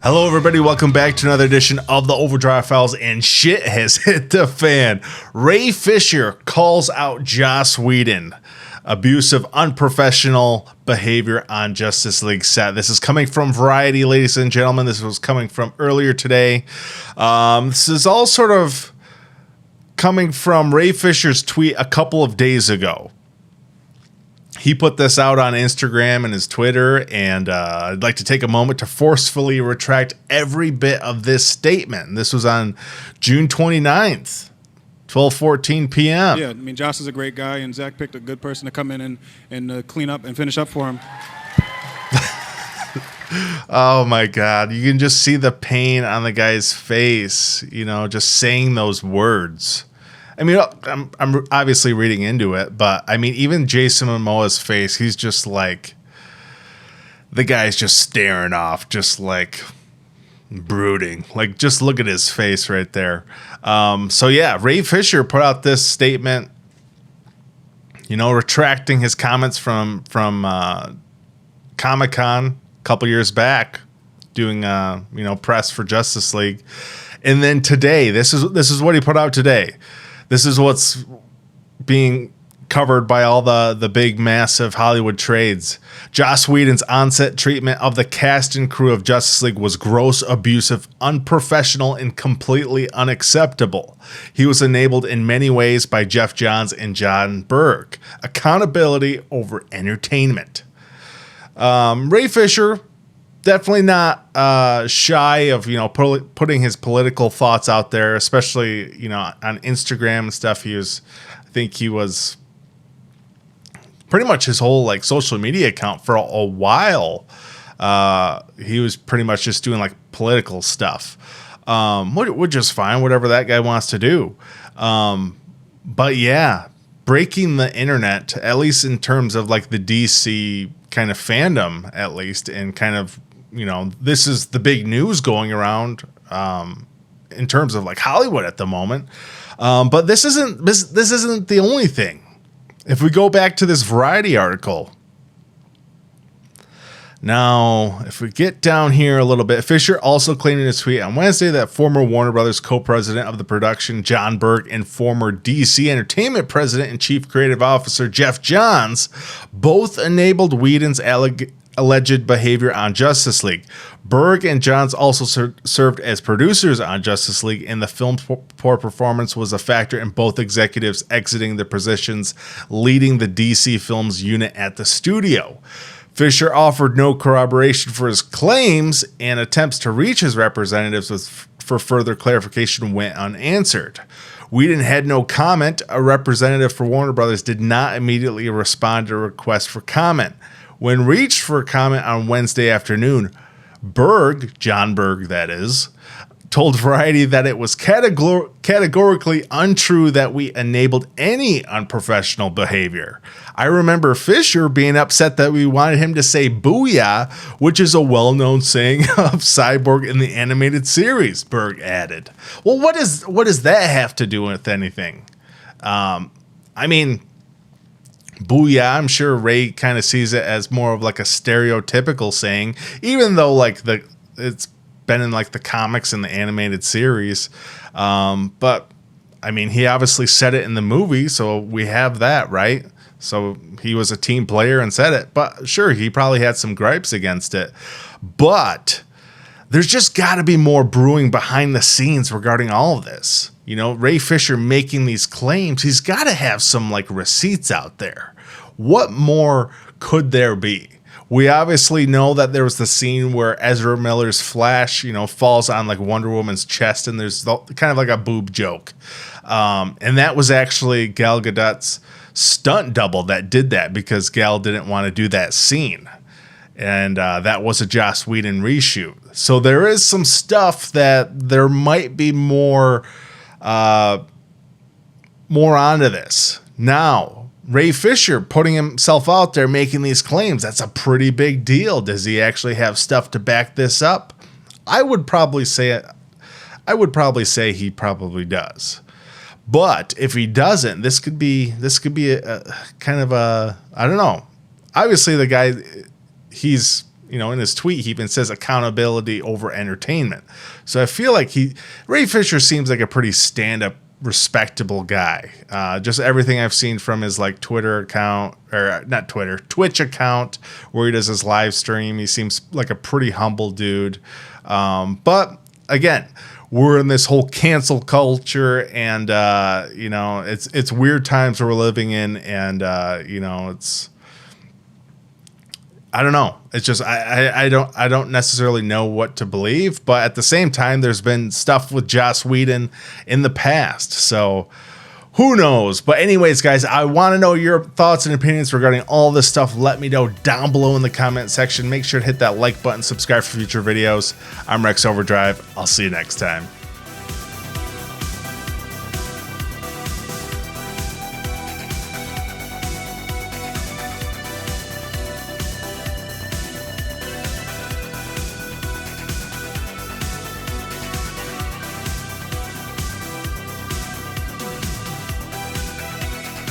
Hello everybody, welcome back to another edition of the Overdrive Files, and shit has hit the fan. Ray Fisher calls out Joss Whedon. Abusive, unprofessional behavior on Justice League set. This is coming from Variety, ladies and gentlemen. This was coming from earlier today. This is all sort of coming from Ray Fisher's tweet a couple of days ago. He put this out on Instagram and his Twitter, and I'd like to take a moment to forcefully retract every bit of this statement. This was on June 29th, 12:14 p.m. Yeah, I mean, Josh is a great guy, and Zach picked a good person to come in and clean up and finish up for him. Oh, my God. You can just see the pain on the guy's face, you know, just saying those words. I mean, I'm obviously reading into it, but I mean, even Jason Momoa's face, he's just like, the guy's just staring off, just like brooding. Like, just look at his face right there. So yeah, Ray Fisher put out this statement, you know, retracting his comments from Comic-Con a couple years back, doing you know, press for Justice League, and then today, this is what he put out today. This is what's being covered by all the big, massive Hollywood trades. Joss Whedon's on-set treatment of the cast and crew of Justice League was gross, abusive, unprofessional, and completely unacceptable. He was enabled in many ways by Jeff Johns and John Berg. Accountability over entertainment. Ray Fisher, definitely not shy of, you know, putting his political thoughts out there, especially, you know, on Instagram and stuff. I think he was pretty much his whole like social media account for a while. He was pretty much just doing like political stuff, which is fine, whatever that guy wants to do. But yeah, breaking the internet, at least in terms of like the DC kind of fandom, at least, and kind of, you know, this is the big news going around in terms of like Hollywood at the moment. But this isn't the only thing. If we go back to this Variety article, now if we get down here a little bit, Fisher also claimed in his tweet on Wednesday that former Warner Brothers co-president of the production John Berg and former DC Entertainment president and chief creative officer Jeff Johns both enabled Whedon's alleged behavior on Justice League. Berg and Johns also served as producers on Justice League, and the film's poor performance was a factor in both executives exiting their positions, leading the DC Films unit at the studio. Fisher offered no corroboration for his claims, and attempts to reach his representatives for further clarification went unanswered. Whedon had no comment. A representative for Warner Brothers did not immediately respond to a request for comment. When reached for comment on Wednesday afternoon, Berg, John Berg that is, told Variety that it was categorically untrue that we enabled any unprofessional behavior. I remember Fisher being upset that we wanted him to say booyah, which is a well-known saying of Cyborg in the animated series, Berg added. Well, what does that have to do with anything? I mean, booyah, I'm sure Ray kind of sees it as more of like a stereotypical saying, even though like it's been in like the comics and the animated series. But I mean, he obviously said it in the movie, so we have that, right? So he was a team player and said it, but sure, he probably had some gripes against it. But there's just got to be more brewing behind the scenes regarding all of this. You know, Ray Fisher making these claims, he's got to have some like receipts out there. What more could there be? We obviously know that there was the scene where Ezra Miller's Flash, you know, falls on like Wonder Woman's chest, and there's kind of like a boob joke. And that was actually Gal Gadot's stunt double that did that, because Gal didn't want to do that scene. And that was a Joss Whedon reshoot. So there is some stuff that there might be more onto this. Now, Ray Fisher putting himself out there making these claims, that's a pretty big deal. Does he actually have stuff to back this up? I would probably say he probably does. But if he doesn't, this could be a kind of a, I don't know. Obviously the guy, he's you know, in his tweet, he even says accountability over entertainment. So I feel like Ray Fisher seems like a pretty stand-up, respectable guy. Just everything I've seen from his like Twitter account, or not Twitter, Twitch account, where he does his live stream. He seems like a pretty humble dude. But again, we're in this whole cancel culture, and you know, it's weird times we're living in, and you know, I don't know. It's just I don't necessarily know what to believe, but at the same time, there's been stuff with Joss Whedon in the past, so who knows? But anyways, guys, I want to know your thoughts and opinions regarding all this stuff. Let me know down below in the comment section. Make sure to hit that like button, subscribe for future videos. I'm Rex Overdrive. I'll see you next time.